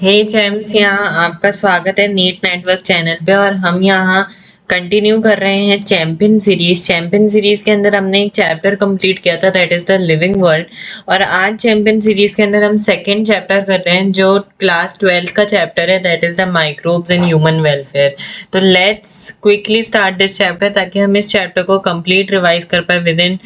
हे James, यहाँ आपका स्वागत है नीट नेटवर्क चैनल पे। और हम यहाँ कंटिन्यू कर रहे हैं चैंपियन सीरीज के अंदर हमने एक चैप्टर कंप्लीट किया था, that is the living world. और आज चैंपियन सीरीज के अंदर हम सेकंड चैप्टर कर रहे हैं जो क्लास 12 का चैप्टर है, that is the microbes in human welfare. तो let's quickly start this chapter ताकि हम इस चैप्टर को कंप्लीट रिवाइज कर पाए विद इन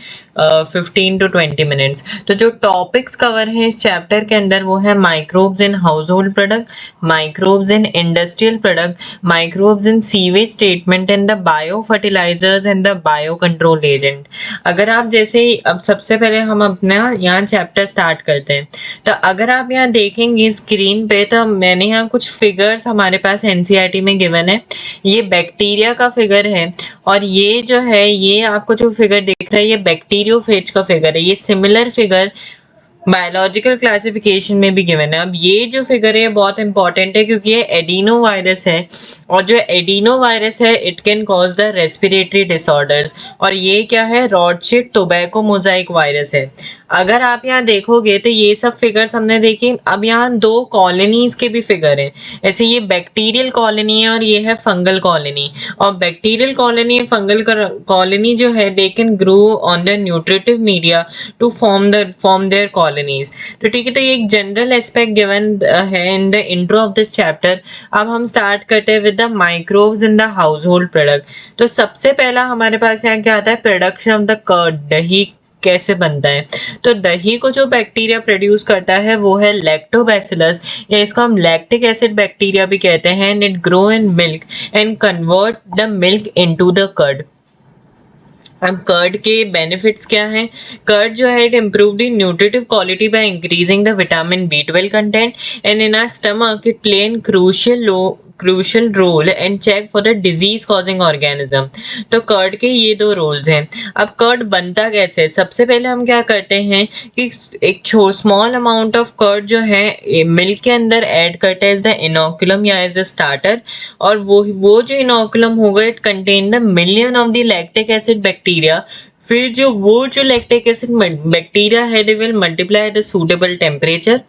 15 to 20 मिनट्स। तो जो टॉपिक्स कवर हैं इस चैप्टर के अंदर वो है microbes in household product, microbes in industrial product, microbes in sewage treatment and the bio fertilizers and the bio control agent. अगर आप जैसे ही अब सबसे पहले हम अपना यहाँ चैप्टर स्टार्ट करते हैं, तो अगर आप यहाँ देखेंगे स्क्रीन पे तो मैंने यहाँ कुछ फिगर्स हमारे पास एनसीईआरटी में गिवन है। ये बैक्टीरिया का फिगर है और ये जो है ये आपको जो फिगर दिख रहा है ये बैक्टीरियोफेज का फिगर है। ये सिमिलर फिगर बायोलॉजिकल क्लासिफिकेशन में भी गिवन है। अब ये जो फिगर है बहुत इंपॉर्टेंट है क्योंकि ये एडिनो वायरस है और जो एडिनो वायरस है it can cause the respiratory disorders. और ये क्या है, रॉटशिल्ड टोबैको मोजाइक वायरस है। अगर आप यहाँ देखोगे तो ये सब फिगर्स हमने देखी। अब यहाँ दो कॉलोनीज के भी फिगर हैं। ऐसे ये बैक्टीरियल कॉलोनी है और ये है फंगल कॉलोनी। और बैक्टीरियल कॉलोनी फंगल कॉलोनी जो है they can grow on the nutritive media to form their colonies. तो ठीक है, तो ये एक जनरल एस्पेक्ट गिवन है in the intro of this chapter. अब हम स्टार्ट करते हैं with the microbes in the household product. तो सबसे पहला हमारे पास यहाँ क्या आता है, प्रोडक्शन ऑफ द कर्ड, दही कैसे बनता है। तो दही को जो बैक्टीरिया प्रोड्यूस करता है वो है लैक्टोबैसिलस, या इसको हम लैक्टिक एसिड बैक्टीरिया भी कहते हैं। And it grow in milk and convert the milk into the curd. अब कर्ड के बेनिफिट्स क्या हैं? कर्ड जो है it improve the nutritive quality by increasing the vitamin B12 content and in our stomach it play an crucial role and check for the disease causing organism. तो curd के ये दो roles हैं। अब कर्ड बनता कैसे है? सबसे पहले हम क्या करते हैं कि एक स्मॉल अमाउंट ऑफ कर्ड जो है मिल्क के अंदर ऐड करते हैं एज द इनोकुलम या एज द स्टार्टर। और वो जो इनोकुलम होगा it contain the million of the lactic acid bacteria. फिर जो लैक्टिक एसिड बैक्टीरिया है they will multiply at a suitable temperature.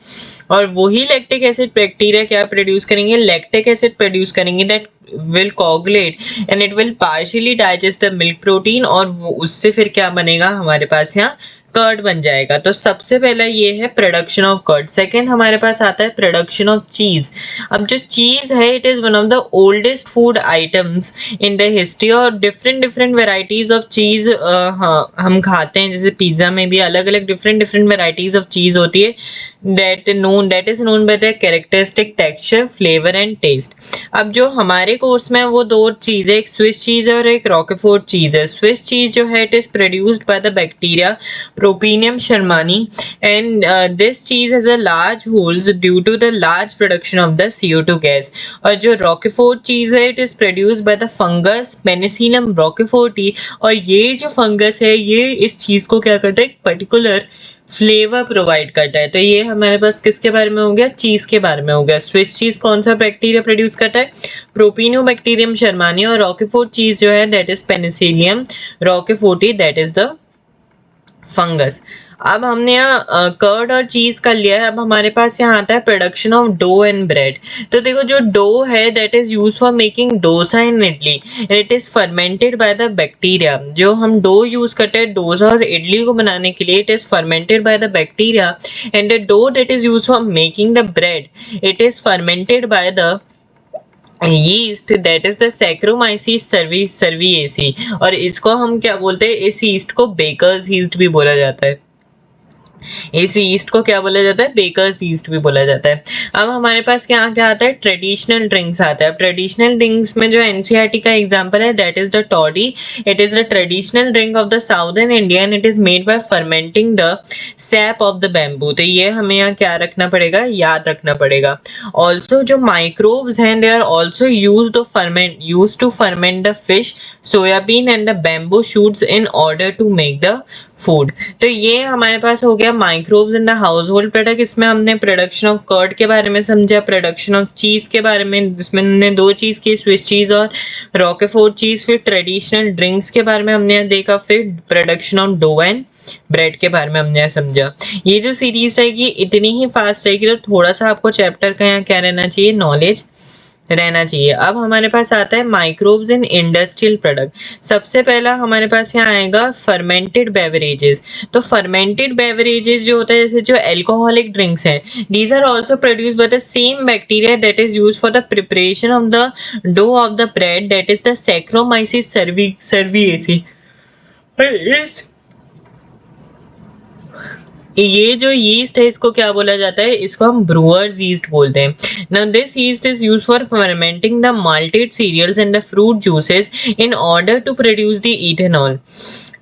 और वही लैक्टिक एसिड बैक्टीरिया क्या प्रोड्यूस करेंगे, लैक्टिक एसिड प्रोड्यूस करेंगे that will coagulate and it will partially digest the milk protein। और उससे फिर क्या बनेगा, हमारे पास यहाँ कर्ड बन जाएगा। तो सबसे पहला ये है प्रोडक्शन ऑफ कर्ड। सेकंड हमारे पास आता है प्रोडक्शन ऑफ चीज। अब जो चीज है it is one of the oldest food items in the history. और डिफरेंट वेराइटीज ऑफ चीज हम खाते हैं, जैसे पिज्जा में भी अलग अलग डिफरेंट वेराइटीज ऑफ चीज होती है that is known by their characteristic texture, flavor and taste। अब जो हमारे कोर्स में वो दो चीज़ है, एक स्विस चीज़ है और एक रॉकेफोर्ट चीज़ है। स्विस चीज़ जो है it is produced by the bacteria propionium shermanii and this cheese has a large holes due to the large production of the CO2 gas. और जो रॉकेफोर्ट चीज़ है it is produced by the fungus Penicillium roqueforti. और ये जो fungus है ये इस चीज़ को क्या करता है, एक पर्टिकुलर फ्लेवर प्रोवाइड करता है। तो ये हमारे पास किसके बारे में हो गया, चीज के बारे में हो गया। स्विस चीज कौन सा बैक्टीरिया प्रोड्यूस करता है, प्रोपिनोबैक्टीरियम शर्मानी। और रॉकेफोर्ट चीज जो है that is Penicillium roqueforti, that is the fungus. अब हमने यहाँ कर्ड और चीज कर लिया है। अब हमारे पास यहाँ आता है production of dough and bread. तो देखो जो डो है that is use for making dosa and idli, it is fermented by the bacteria. जो हम डो यूज करते हैं डोसा और इडली को बनाने के लिए, it is fermented by the bacteria. And the dough that is use for making the bread, it is fermented by the yeast, that is the Saccharomyces cerevisiae. और इसको हम क्या बोलते हैं, इस यीस्ट को बेकर्स यीस्ट भी बोला जाता है। इस ईस्ट को क्या बोला जाता है, बेकर्स ईस्ट भी बोला जाता है। अब हमारे पास क्या क्या आता है, ट्रेडिशनल ड्रिंक्स आता है। ट्रेडिशनल ड्रिंक्स में जो एनसीईआरटी का एग्जांपल है that is the toddy. It is the traditional drink of the southern India and it is made by fermenting the SAP of the bamboo. तो ये हमें यहाँ क्या रखना पड़ेगा, याद रखना पड़ेगा। ऑल्सो जो माइक्रोब्स हैं they are also use to ferment the fish, soybean and the bamboo shoots in order to make the food. तो ये हमारे पास हो गया microbes in the household product. इसमें हमने प्रोडक्शन ऑफ कर्ड के बारे में समझा, प्रोडक्शन ऑफ चीज के बारे में जिसमें हमने दो चीज की, स्विस चीज और रॉकेफोर्ट चीज, फिर ट्रेडिशनल ड्रिंक्स के बारे में हमने देखा, फिर production of dough and bread के बारे में हमने समझा। ये जो सीरीज रहेगी इतनी ही फास्ट रहेगी, तो थोड़ा सा आपको चैप्टर का यहाँ क्या रहना चाहिए, नॉलेज रहना चाहिए। अब हमारे पास आता है माइक्रोब्स इन इंडस्ट्रियल प्रोडक्ट। सबसे पहला हमारे पास यहाँ आएगा फर्मेंटेड बेवरेजेस। तो फर्मेंटेड बेवरेजेस जो होता है, जैसे जो अल्कोहलिक ड्रिंक्स हैं, these are also produced by the same bacteria that is used for the preparation of the dough of the bread, that is the Saccharomyces cerevisiae. इस ये जो यीस्ट है इसको क्या बोला जाता है, इसको हम ब्रूअर्स यीस्ट बोलते हैं। Now this yeast is used for fermenting the malted cereals and the fruit juices in order to produce the ethanol.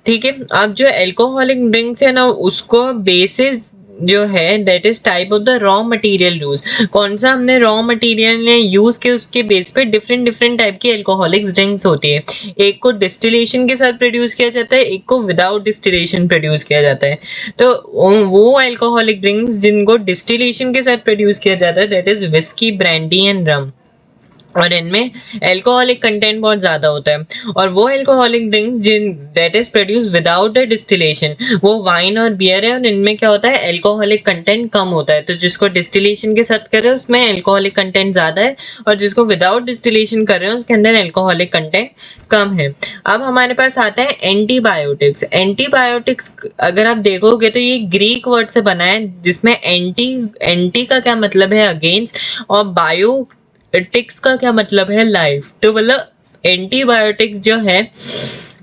ठीक है, अब जो अल्कोहलिक ड्रिंक्स है ना, उसको बेसिस जो है that is type of the raw material use. कौन सा हमने रॉ मटेरियल ने यूज किया, उसके बेस पे डिफरेंट डिफरेंट टाइप की अल्कोहलिक ड्रिंक्स होती है। एक को डिस्टिलेशन के साथ प्रोड्यूस किया जाता है, एक को विदाउट डिस्टिलेशन प्रोड्यूस किया जाता है। तो वो अल्कोहलिक ड्रिंक्स जिनको डिस्टिलेशन के साथ प्रोड्यूस किया जाता है that is whisky, brandy and rum, और इनमें अल्कोहलिक कंटेंट बहुत ज्यादा होता है। और वो अल्कोहलिक ड्रिंक्स जिन that is produce without the distillation, वो वाइन और बियर है, और इनमें क्या होता है, अल्कोहलिक कंटेंट कम होता है। तो जिसको डिस्टिलेशन के साथ कर रहे हैं उसमें अल्कोहलिक कंटेंट ज्यादा है, और जिसको विदाउट डिस्टिलेशन कर रहे हैं उसके अंदर अल्कोहलिक कंटेंट कम है। अब हमारे पास आता है एंटीबायोटिक्स। एंटीबायोटिक्स अगर आप देखोगे तो ये ग्रीक वर्ड से बना है, जिसमें एंटी का क्या मतलब है, अगेंस्ट, और बायो टिक्स का क्या मतलब है, लाइफ। तो मतलब एंटीबायोटिक्स जो है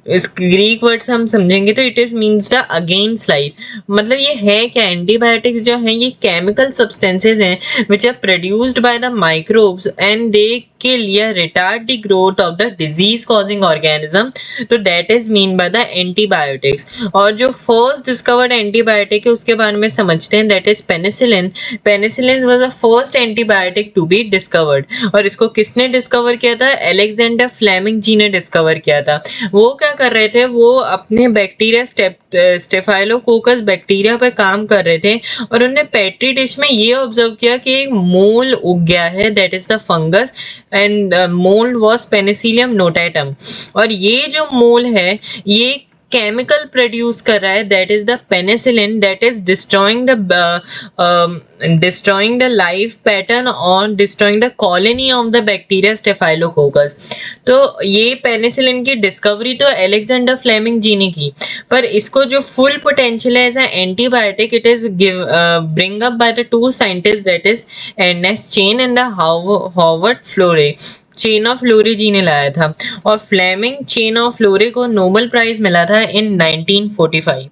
इस ग्रीक वर्ड से हम समझेंगे तो it is means the against life. मतलब ये है क्या, एंटीबायोटिक्स जो है ये केमिकल सब्सटेंसेज हैं which are produced by the microbes and they kill या retard the growth of the disease causing organism. तो that is mean by the antibiotics. और जो फर्स्ट डिस्कवर्ड एंटीबायोटिक है उसके बारे में समझते हैं, that is penicillin. Penicillin was the first antibiotic to be discovered. और इसको किसने डिस्कवर किया था, अलेक्जेंडर फ्लेमिंग जी ने डिस्कवर किया था। वो क्या कर रहे थे, वो अपने बैक्टीरिया स्टेफाइलोकोकस बैक्टीरिया पे काम कर रहे थे, और उन्होंने पेट्री डिश में ये ऑब्जर्व किया कि एक मोल उग गया है, that is the fungus, and mould was Penicillium notatum. और ये जो मोल है ये केमिकल प्रोड्यूस कर रहा है, that is the penicillin, that is destroying the life pattern और destroying the colony of the bacteria Staphylococcus. तो ये पेनिसिलिन की डिस्कवरी तो अलेक्जेंडर फ्लेमिंग जी ने की, पर इसको जो फुल पोटेंशियल है as antibiotic it is bring up by the two scientist, that is Ernest Chain and the Howard Florey. Chain of Florey ji ने लाया था, और फ्लेमिंग चेन ऑफ फ्लोरे को नोबेल प्राइज मिला था इन 1945।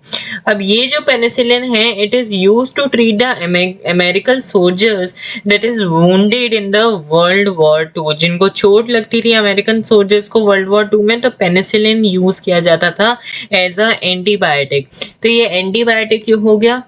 अब ये जो पेनिसिलिन है it is used to treat the American soldiers that is wounded in the world war two. जिनको चोट लगती थी अमेरिकन सोल्जर्स को वर्ल्ड वॉर टू में, तो पेनिसिलिन यूज किया जाता था एज अ एंटीबायोटिक। तो ये एंटीबायोटिक हो गया।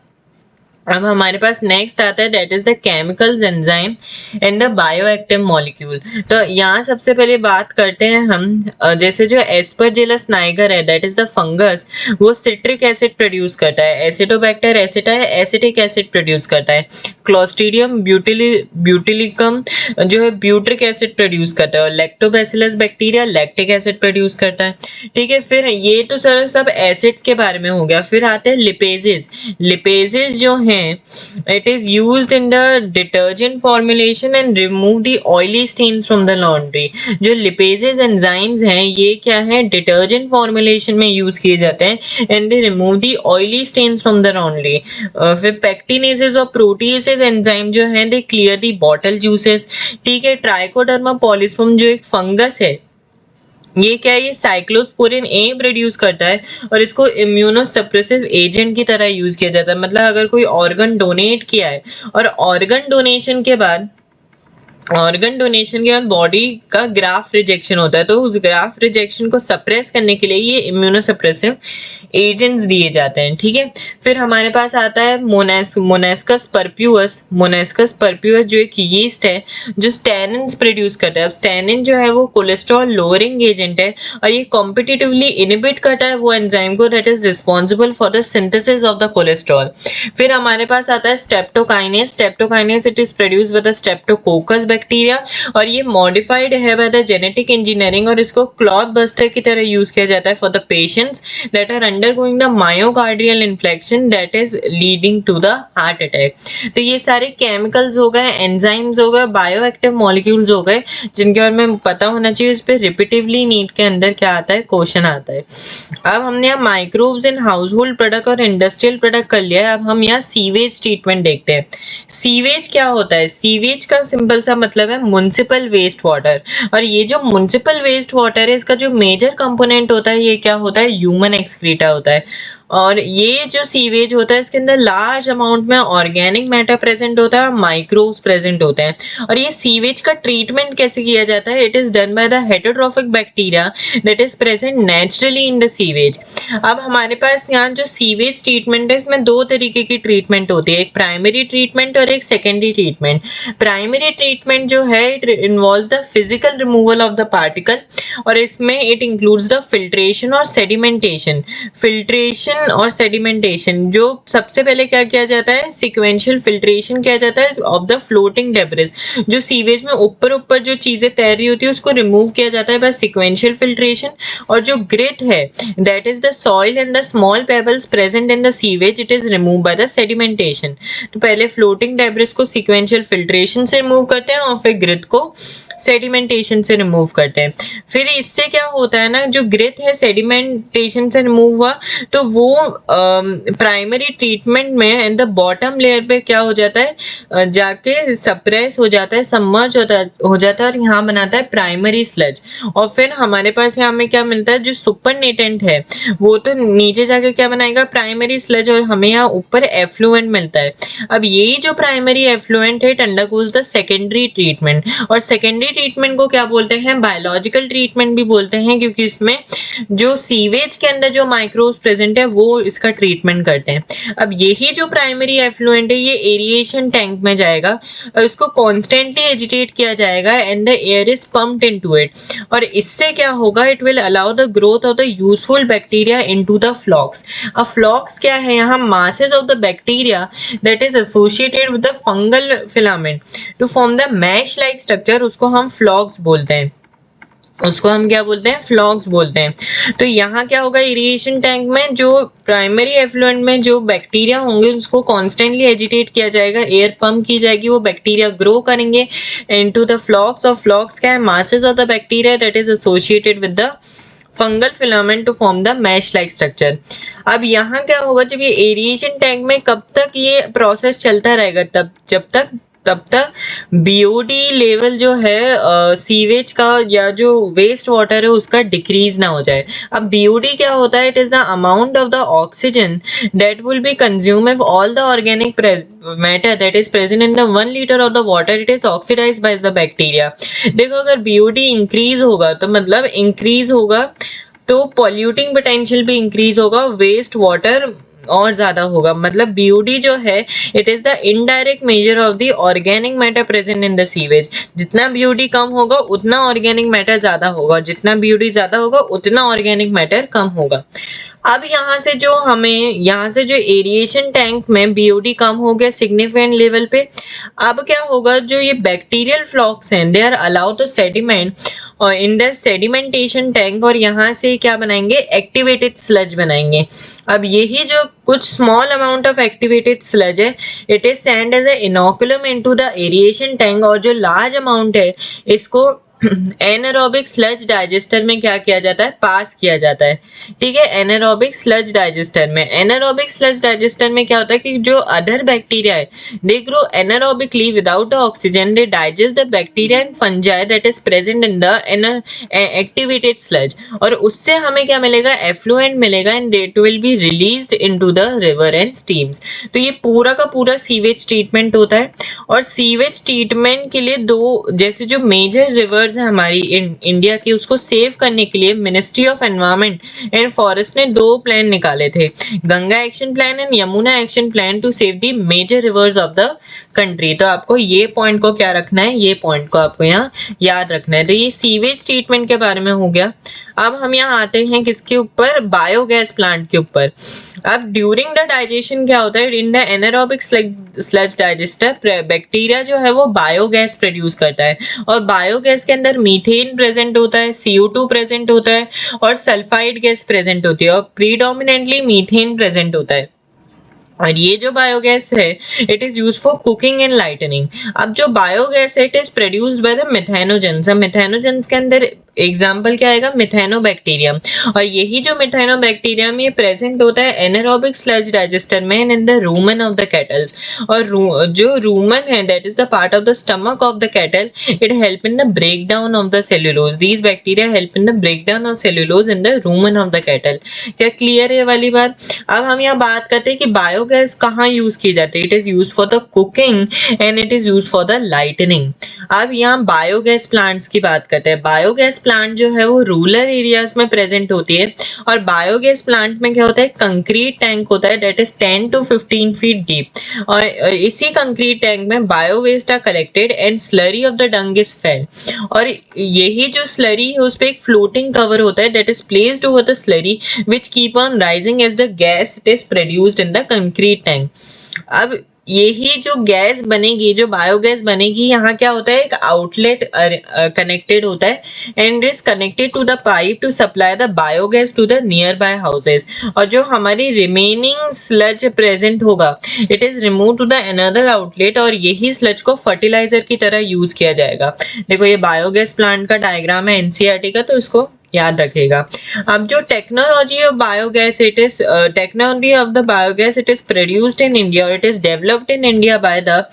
अब हमारे पास नेक्स्ट आता है that is the chemicals enzyme and the bioactive molecule. तो यहाँ सबसे पहले बात करते हैं हम जैसे जो एस्परजिलस नाइगर है दैट इज द फंगस, वो सिट्रिक एसिड प्रोड्यूस करता है, एसिडोबैक्टर एसिटिक एसिड प्रोड्यूस करता है, क्लोस्ट्रीडियम ब्यूटिलिकम जो है ब्यूट्रिक एसिड प्रोड्यूस करता है, और lactobacillus bacteria lactic acid produce करता है। ठीक है, फिर ये तो सर सब एसिड्स के बारे में हो गया। फिर आते हैं लिपेजेस। लिपेजेस जो हैं it is used in the detergent formulation and remove the oily stains from the laundry। जो lipases enzymes हैं ये क्या है, detergent formulation में यूज किए जाते हैं and they remove the oily stains from the laundry। फिर pectinases और proteases enzyme जो हैं they clear the bottle juices। ठीक है, ट्राइकोडर्मा पॉलिस्पम जो एक फंगस है ये क्या है, ये साइक्लोस्पोरिन ए प्रोड्यूस करता है, और इसको इम्यूनोसप्रेसिव एजेंट की तरह यूज किया जाता है। मतलब अगर कोई ऑर्गन डोनेट किया है और ऑर्गन डोनेशन के बाद बॉडी का ग्राफ्ट रिजेक्शन होता है, तो उस ग्राफ्ट रिजेक्शन को सप्रेस करने के लिए ये इम्यूनोसप्रेसिव एजेंट्स दिए जाते हैं, ठीक है। फिर हमारे पास आता है मोनेस्कस परप्यूस जो एक यीस्ट है जो स्टेनिन्स प्रोड्यूस करता है। अब स्टेनिन जो है वो कोलेस्ट्रॉल लोअरिंग एजेंट है और ये कॉम्पिटिटिवली इनहिबिट करता है वो एंजाइम को that is responsible for the synthesis of the cholesterol. फिर हमारे पास आता है streptokinase it is produce with the Streptococcus bacteria और ये मॉडिफाइड है बाय द जेनेटिक इंजीनियरिंग और इसको क्लॉथ बस्टर की तरह यूज किया जाता है for the patients that are undergoing the myocardial inflection that is leading to the heart attack. तो ये सारे केमिकल्स हो गए, एंजाइम्स हो गए, बायोएक्टिव मॉलिक्यूल्स हो गए जिनके बारे में पता होना चाहिए। उस पर रिपीटिवली नीट के अंदर क्या आता है, क्वेश्चन आता है। अब हमने यहाँ microbes in household product और इंडस्ट्रियल प्रोडक्ट कर लिया है। अब हम यहाँ सीवेज ट्रीटमेंट देखते हैं। सीवेज क्या होता है? सीवेज का सिंपल सा मतलब है म्युनिसिपल वेस्ट वाटर और ये जो म्युनिसिपल वेस्ट वाटर है इसका जो मेजर कंपोनेंट होता है ये क्या होता है, ह्यूमन एक्सक्रीटा होता है। और ये जो सीवेज होता है इसके अंदर लार्ज अमाउंट में ऑर्गेनिक मैटर प्रेजेंट होता है और माइक्रोब्स प्रेजेंट होते हैं। और ये सीवेज का ट्रीटमेंट कैसे किया जाता है? It is done by the heterotrophic bacteria that is present naturally in the sewage. अब हमारे पास यहाँ जो सीवेज ट्रीटमेंट है इसमें दो तरीके की ट्रीटमेंट होती है, एक प्राइमरी ट्रीटमेंट और एक सेकेंडरी ट्रीटमेंट। प्राइमरी ट्रीटमेंट जो है it involves the physical removal of the particle और इसमें इट इंक्लूड्स द फिल्ट्रेशन और सेडिमेंटेशन। फिल्ट्रेशन और सेडिमेंटेशन जो सबसे पहले क्या किया जाता है, सीक्वेंशियल फिल्ट्रेशन किया जाता है ऑफ द फ्लोटिंग डेब्रिस। जो सीवेज में ऊपर ऊपर जो चीजें तैर रही होती है उसको रिमूव किया जाता है बाय सीक्वेंशियल फिल्ट्रेशन। और जो ग्रिट है that is the soil and the small pebbles present in the sewage it is remove by the sedimentation. तो पहले फ्लोटिंग डेब्रिस को सीक्वेंशियल फिल्ट्रेशन से रिमूव करते हैं और फिर ग्रिट को सेडिमेंटेशन से रिमूव करते हैं। फिर इससे क्या होता है ना, जो ग्रिट है सेडिमेंटेशन से रिमूव हुआ तो वो प्राइमरी ट्रीटमेंट में एंड द बॉटम लेयर पे क्या हो जाता है, जाके सप्रेस हो जाता है, सबमर्ज हो जाता है और यहाँ बनाता है प्राइमरी स्लज। और फिर हमारे पास यहाँ में क्या मिलता है, जो सुपरनेटेंट है वो तो नीचे जाके क्या बनाएगा, प्राइमरी स्लज, और हमें यहाँ ऊपर एफ्लुएंट मिलता है। अब यही जो प्राइमरी एफ्लुएंट है it undergoes the secondary treatment और सेकेंडरी ट्रीटमेंट को क्या बोलते हैं, बायोलॉजिकल ट्रीटमेंट भी बोलते हैं, क्योंकि इसमें जो सीवेज के अंदर जो माइक्रोब्स प्रेजेंट है वो इसका ट्रीटमेंट करते हैं। अब यही जो प्राइमरी एफ्लुएंट है ये एरिएशन टैंक में जाएगा और इसको कॉन्स्टेंटली एजिटेट किया जाएगा and the air is pumped into it और इससे क्या होगा, it will allow the growth of the useful bacteria into the flocs. अब फ्लॉक्स क्या है, यहाँ masses of the bacteria that is associated with the fungal filament to form the mesh like structure, उसको हम फ्लॉक्स बोलते हैं। उसको हम क्या बोलते हैं, फ्लॉक्स बोलते हैं। तो यहाँ क्या होगा, इरिगेशन टैंक में जो प्राइमरी एफ्लुएंट में जो बैक्टीरिया होंगे उसको कॉन्स्टेंटली एजिटेट किया जाएगा, एयर पंप की जाएगी, वो बैक्टीरिया ग्रो करेंगे इनटू द फ्लॉक्स। और फ्लॉक्स क्या है, masses of the bacteria that is associated with the fungal filament to form the mesh like structure. अब यहाँ क्या होगा, जब ये एरिएशन टैंक में कब तक ये प्रोसेस चलता रहेगा, तब तक बीओडी लेवल जो है सीवेज का या जो वेस्ट वाटर है उसका डिक्रीज ना हो जाए। अब बीओडी क्या होता है, it is the amount of the oxygen that will be consume if all the organic matter that is present in the 1 litre of the water it is oxidised by the bacteria. देखो अगर BOD increase होगा तो मतलब increase होगा तो polluting potential भी increase होगा, waste water और ज्यादा होगा। मतलब बीओडी जो है it is the indirect measure of the organic matter present in the sewage. जितना बीओडी कम होगा उतना ऑर्गेनिक मैटर ज्यादा होगा, जितना बीओडी ज्यादा होगा उतना ऑर्गेनिक मैटर कम होगा। अब यहाँ से जो एरिएशन टैंक में बीओडी कम हो गया सिग्निफिकेंट लेवल पे, अब क्या होगा, जो ये बैक्टीरियल फ्लॉक्स हैं they are allowed to sediment और इन द सेडिमेंटेशन टैंक और यहाँ से क्या बनाएंगे, एक्टिवेटेड स्लज बनाएंगे। अब यही जो कुछ small amount of activated sludge है it is send as a inoculum into the aeration tank और जो लार्ज अमाउंट है इसको एनारोबिक स्लज डाइजेस्टर में क्या किया जाता है, पास किया जाता है। ठीक है, एनारोबिक स्लज डाइजेस्टर में। एनारोबिक स्लज डाइजेस्टर में क्या होता है कि जो अदर बैक्टीरिया है they grow anaerobically without the oxygen, they digest the bacteria and fungi that is present in the activated sludge और उससे हमें क्या मिलेगा, एफ्लुएंट मिलेगा and it will be released into the river and streams. तो ये पूरा का पूरा सीवेज ट्रीटमेंट होता है और सीवेज ट्रीटमेंट के लिए दो, जैसे जो मेजर रिवर रिवर्स है हमारी इंडिया की, उसको सेव करने के लिए ministry of environment and forest ने 2 प्लान निकाले थे, Ganga action plan and Yamuna action plan to save the major rivers of the country. तो आपको ये पॉइंट को क्या रखना है, ये पॉइंट को आपको यहाँ याद रखना है। तो ये सीवेज ट्रीटमेंट के बारे में हो गया। अब हम यहाँ आते हैं किसके ऊपर, बायोगैस प्लांट के ऊपर। अब ड्यूरिंग द डाइजेशन क्या होता है, in the anaerobic sludge digester bacteria जो है वो बायोगैस प्रोड्यूस करता है, और बायोगैस के अंदर मीथेन प्रेजेंट होता है, CO2 प्रेजेंट होता है और सल्फाइड गैस प्रेजेंट होती है, और प्रीडोमिनेंटली मीथेन प्रेजेंट होता है। और ये जो बायोगैस है it is use for cooking and lightning. अब जो बायोगैस है it is produced by the methanogens. Methanogens के अंदर एग्जाम्पल क्या आएगा, मिथेनोबैक्टीरियम, और यही जो मिथेनोबैक्टीरियम ये प्रेजेंट होता है एनारोबिक स्लज डाइजेस्टर में in the rumen of the cattles. और जो रूमन है that is the part of the stomach of the cattle, it help in the break down of the cellulose. These bacteria help in the break down of cellulose in the rumen of the cattle. क्या clear है ये वाली बात? अब हम यहाँ बात करते हैं कि बायोगैस कहाँ यूज की जाती है। It is use for the cooking and it is use for the lightning. अब यहाँ बायोगैस प्लांट्स की बात करते हैं। बायोगैस प्लांट जो है वो रूरल एरियाज में प्रेजेंट होती है, और बायोगैस प्लांट में क्या होता है, कंक्रीट टैंक होता है that is 10 to 15 feet deep, और इसी कंक्रीट टैंक में bio waste are collected and slurry of the dung is fed. और यही जो स्लरी है उस पे एक फ्लोटिंग कवर होता है that is placed over the slurry which keep on rising as the gas it is produced in the concrete tank. अब यही जो गैस बनेगी, जो बायोगैस बनेगी, यहाँ क्या होता है, एक आउटलेट कनेक्टेड होता है and is connected to the pipe to supply the biogas to the near by houses. और जो हमारी रिमेनिंग स्लज प्रेजेंट होगा it is remove to the another outlet, और यही स्लज को फर्टिलाइजर की तरह यूज किया जाएगा। देखो ये बायोगैस प्लांट का डायग्राम है NCERT का, तो इसको याद रखेगा। अब जो technology of biogas, it is technology of the biogas it is produced in India, it is developed in India by the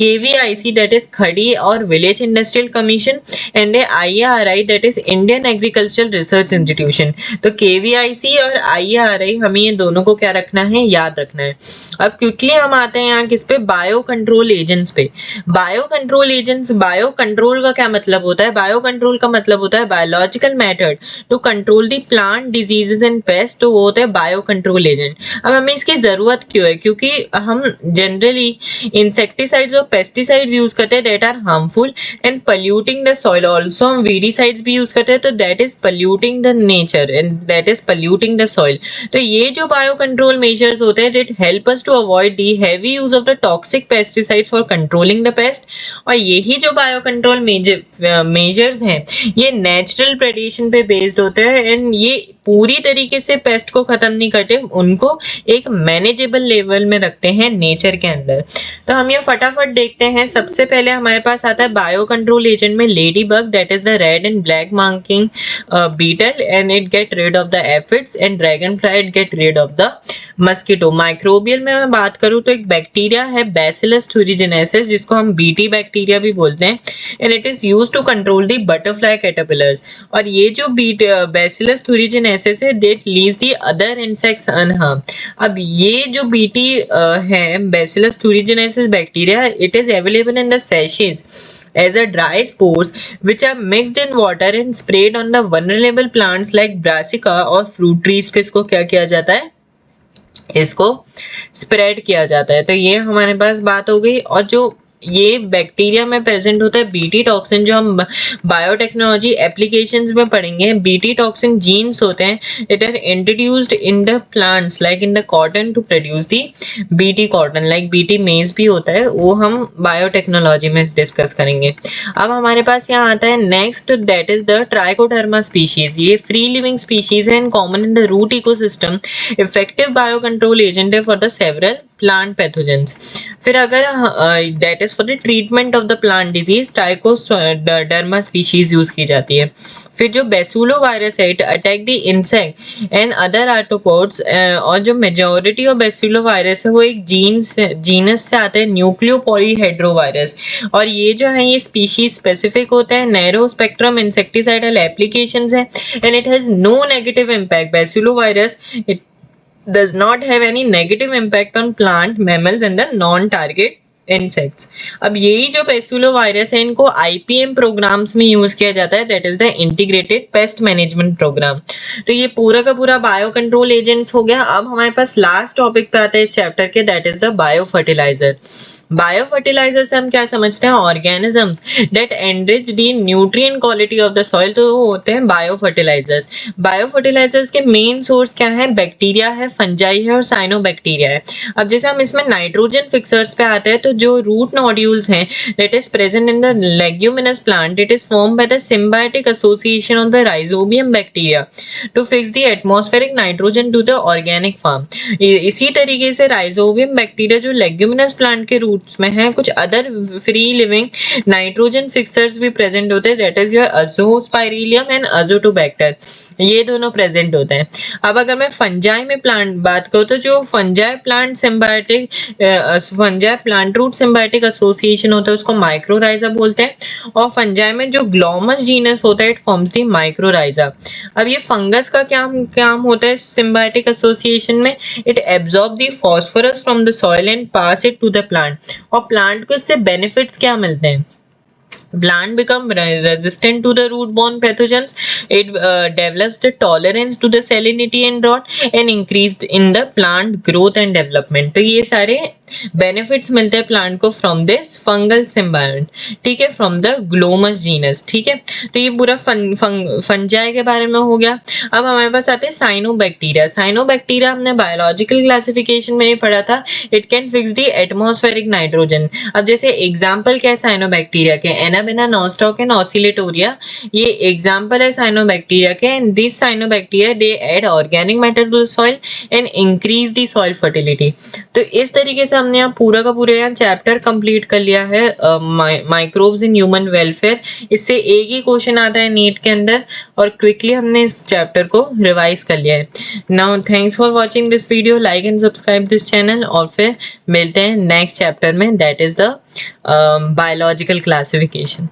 KVIC that is खड़ी और village industrial commission and IARI that is Indian agricultural research institution. तो KVIC और IARI हमें ये दोनों को क्या रखना है, याद रखना है। अब क्विकली हम आते हैं यहाँ किस पे, बायो कंट्रोल एजेंट्स पे। Bio control agents, bio control का क्या मतलब होता है, बायो कंट्रोल का मतलब होता है biological method to control the plant diseases and pest, तो वो होता है बायो कंट्रोल एजेंट। अब हमें इसकी जरूरत क्यों है, क्योंकि हम जनरली इंसेक्टिसाइड्स और पेस्टिसाइड्स यूज करते हैं that are harmful and polluting the soil. Also हम वीडिसाइड्स भी यूज करते हैं, तो that is polluting the nature and that is polluting the soil. तो ये जो बायो कंट्रोल मेजर्स होते हैं it help us to avoid the heavy use of the toxic pesticides for controlling the pest. और यही जो बायो कंट्रोल मेजर्स हैं ये नेचुरल प्रेडेशन पे बेस्ड होते हैं एंड ये पूरी तरीके से पेस्ट को खत्म नहीं करते, उनको एक मैनेजेबल लेवल में रखते हैं नेचर के अंदर। तो हम ये फटाफट देखते हैं। सबसे पहले हमारे पास आता है बायो कंट्रोल एजेंट में lady bug that is the red and black marking beetle and it get rid of the aphids, and dragon fly it get rid of the mosquito. Microbial में मैं बात करूं तो एक बैक्टीरिया है Bacillus thuringiensis जिसको हम BT बैक्टीरिया भी बोलते हैं, and it is used to control the butterfly caterpillars. और ये जो बैसिलस thuringiensis है that leaves the other insects unharmed. अब ये जो BT है Bacillus thuringiensis bacteria, it is available in the sachets as a dry spores which are mixed in water and sprayed on the vulnerable plants like brassica और fruit trees पे इसको क्या किया जाता है, इसको स्प्रेड किया जाता है। तो ये हमारे पास बात हो गई। और जो ये बैक्टीरिया में प्रेजेंट होता है BT टॉक्सिन, जो हम बायोटेक्नोलॉजी एप्लीकेशंस में पढ़ेंगे। BT टॉक्सिन जीन्स होते हैं, it are introduced in the plants like in the cotton to produce the BT cotton, like BT maize भी होता है, वो हम बायोटेक्नोलॉजी में डिस्कस करेंगे। अब हमारे पास यहाँ आता है next that is the Trichoderma species. ये फ्री लिविंग स्पीशीज है and common in the root ecosystem, effective bio control agent है for the several plant pathogens. फिर अगर that is for the treatment of the plant disease Trichoderma species use की जाती है। फिर जो बेसुलो वायरस है it attack the insect and other arthropods, और जो मेजॉरिटी ऑफ बेसुलो वायरस है वो एक जीनस से आते हैं न्यूक्लियोपॉलीहेड्रो वायरस। और ये जो है ये स्पीशीज स्पेसिफिक होते हैं, नैरो स्पेक्ट्रम इंसेक्टिसाइडल एप्लीकेशंस है and it has no negative impact. Baculo virus it does not have any negative impact on plant, mammals and the non-target insects. अब यही जो पेस्टुलोवायरस है इनको आईपीएम प्रोग्राम्स में यूज किया जाता है, that is the integrated pest management programme. तो ये पूरा का पूरा बायो कंट्रोल एजेंट्स हो गया। अब हमारे पास लास्ट टॉपिक पे आता है इस चैप्टर के, that is the bio fertiliser. Bio fertiliser से हम क्या समझते हैं, organisms that enrich the nutrient quality of the soil, तो वो होते हैं बायो फर्टिलाइजर्स। बायो फर्टिलाइजर्स के मेन सोर्स क्या है, बैक्टीरिया है, फंजाई है और साइनोबैक्टीरिया है। अब जैसे हम इसमें नाइट्रोजन फिक्सर्स पे आते हैं, तो जो रूट नोड्यूल्स हैं that is present in the leguminous plant, it is formed by the symbiotic association of the rhizobium bacteria to fix the atmospheric nitrogen to the organic form। इसी तरीके से Rhizobium bacteria जो leguminous plant के roots में है, कुछ other free living nitrogen fixers भी present होते हैं, that is your Azospirillum and Azotobacter, ये दोनों प्रेजेंट होते हैं। अब अगर मैं फंजाई में प्लांट बात करूँ, तो जो fungi plant symbiotic fungi plant root symbiotic association होता है उसको माइक्रोराइजा बोलते हैं, और फंजाई में जो ग्लोमस जीनस होता है इट फॉर्म्स द माइक्रोराइजा। अब ये फंगस का क्या काम होता है सिम्बायोटिक एसोसिएशन में, it absorb the phosphorus from the soil and pass it to the plant, और प्लांट को इससे बेनिफिट्स क्या मिलते हैं, plant become resistant to the root-borne pathogens, it develops the tolerance to the salinity and drought and increased in the plant growth and development। तो ये सारे benefits मिलते हैं प्लांट को फ्रॉम दिस फंगल सिम्बायोट, ठीक है, फ्रॉम द ग्लोमस जीनस, ठीक है। तो ये पूरा फंजाई के बारे में हो गया। अब हमारे पास आते हैं साइनोबैक्टीरिया। साइनोबैक्टीरिया हमने बायोलॉजिकल क्लासिफिकेशन में ही पढ़ा था, it can fix the atmospheric nitrogen. अब जैसे एग्जांपल क्या है साइनोबैक्टीरिया के, एनाबेना, नॉस्टॉक एंड ऑसिलेटोरिया, ये एग्जांपल है साइनोबैक्टीरिया के। And this cyanobacteria they add organic matter to the soil and increase the soil fertility. तो इस तरीके से हमने यहाँ पूरा का पूरा यहाँ चैप्टर कंप्लीट कर लिया है, माइक्रोब्स इन ह्यूमन वेलफेयर। इससे एक ही क्वेश्चन आता है नीट के अंदर, और क्विकली हमने इस चैप्टर को रिवाइज कर लिया है। Now thanks for watching this video, like and subscribe this channel, और फिर मिलते हैं नेक्स्ट चैप्टर में, that is the biological classification.